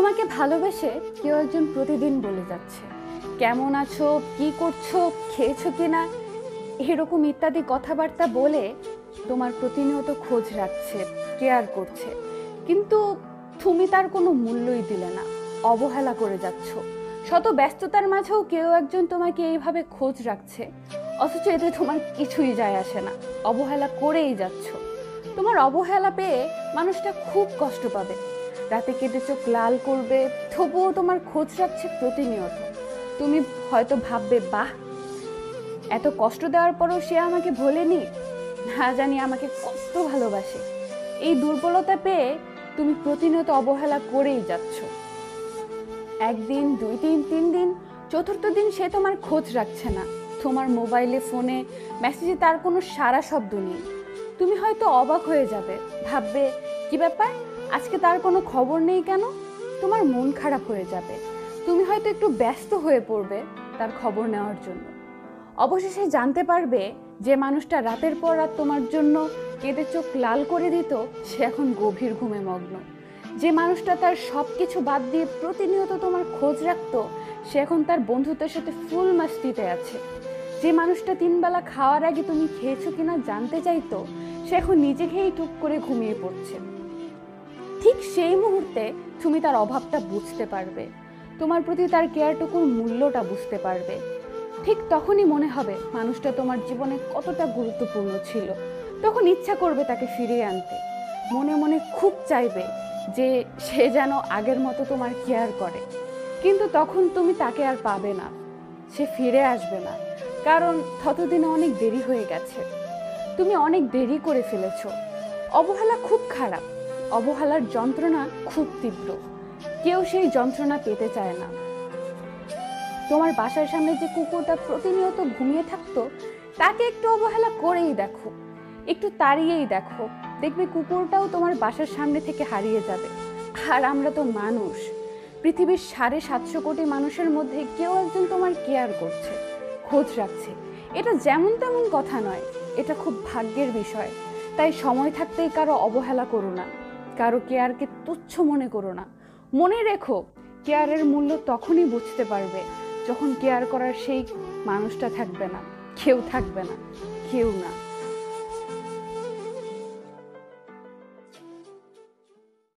তোমাকে ভালোবেসে কেউ একজন প্রতিদিন বলে যাচ্ছে কেমন আছো, কি করছো, খেয়েছো কিনা, এরকম ইত্যাদি কথাবার্তা বলে তোমার প্রতিনিয়ত খোঁজ রাখছে, কেয়ার করছে, কিন্তু তুমি তার কোনো মূল্যই দিলে না, অবহেলা করে যাচ্ছ। শত ব্যস্ততার মাঝেও কেউ একজন তোমাকে এইভাবে খোঁজ রাখছে, অথচ এতে তোমার কিছুই যায় আসে না, অবহেলা করেই যাচ্ছ। তোমার অবহেলা পেয়ে মানুষটা খুব কষ্ট পাবে, রাতে কেটে চোখ লাল করবে, তবুও তোমার খোঁজ রাখছে প্রতিনিয়ত। তুমি হয়তো ভাববে, বাহ, এত কষ্ট দেওয়ার পরও সে আমাকে ভোলেনি, না জানি আমাকে কত ভালোবাসে। এই দুর্বলতা পেয়ে তুমি প্রতিনিয়ত অবহেলা করেই যাচ্ছ। একদিন, 2 দিন, 3 দিন, চতুর্থ দিন সে তোমার খোঁজ রাখছে না। তোমার মোবাইলে, ফোনে, মেসেজে তার কোনো সাড়া শব্দ নেই। তুমি হয়তো অবাক হয়ে যাবে, ভাববে কি ব্যাপার, আজকে তার কোনো খবর নেই কেন? তোমার মন খারাপ হয়ে যাবে। তুমি হয়তো একটু ব্যস্ত হয়ে পড়বে তার খবর নেওয়ার জন্য। অবশেষে জানতে পারবে যে মানুষটা রাতের পর রাত তোমার জন্য কেঁদে চোখ লাল করে দিত, সে এখন গভীর ঘুমে মগ্ন। যে মানুষটা তার সব কিছু বাদ দিয়ে প্রতিনিয়ত তোমার খোঁজ রাখতো, সে এখন তার বন্ধুদের সাথে ফুল মাস্তিতে আছে। যে মানুষটা 3 বেলা খাওয়ার আগে তুমি খেয়েছো কিনা জানতে চাইতো, সে এখন নিজে খেয়েই টুক করে ঘুমিয়ে পড়ছে। ঠিক সেই মুহূর্তে তুমি তার অভাবটা বুঝতে পারবে, তোমার প্রতি তার কেয়ারটুকুর মূল্যটা বুঝতে পারবে। ঠিক তখনই মনে হবে মানুষটা তোমার জীবনে কতটা গুরুত্বপূর্ণ ছিল। তখন ইচ্ছা করবে তাকে ফিরিয়ে আনতে, মনে মনে খুব চাইবে যে সে যেন আগের মতো তোমার কেয়ার করে। কিন্তু তখন তুমি তাকে আর পাবে না, সে ফিরে আসবে না, কারণ ততদিনে অনেক দেরি হয়ে গেছে। তুমি অনেক দেরি করে ফেলেছ। অবহেলা খুব খারাপ, অবহেলার যন্ত্রণা খুব তীব্র, কেউ সেই যন্ত্রণা পেতে চায় না। তোমার বাসার সামনে যে কুকুরটা প্রতিনিয়ত ঘুমিয়ে থাকতো, তাকে একটু অবহেলা করেই দেখো, একটু তাড়িয়েই দেখো, দেখবে কুকুরটাও তোমার বাসার সামনে থেকে হারিয়ে যাবে। আর আমরা তো মানুষ, পৃথিবীর 750 কোটি মানুষের মধ্যে কেউ একজন তোমার কেয়ার করছে, খোঁজ রাখছে। এটা যেমন তেমন কথা নয়, এটা খুব ভাগ্যের বিষয়। তাই সময় থাকতেই কারো অবহেলা করো না, কারো কেয়ারকে তুচ্ছ মনে করো না। মনে রেখো, কেয়ারের মূল্য তখনই বুঝতে পারবে যখন কেয়ার করার সেই মানুষটা থাকবে না, কেউ থাকবে না, কেউ না।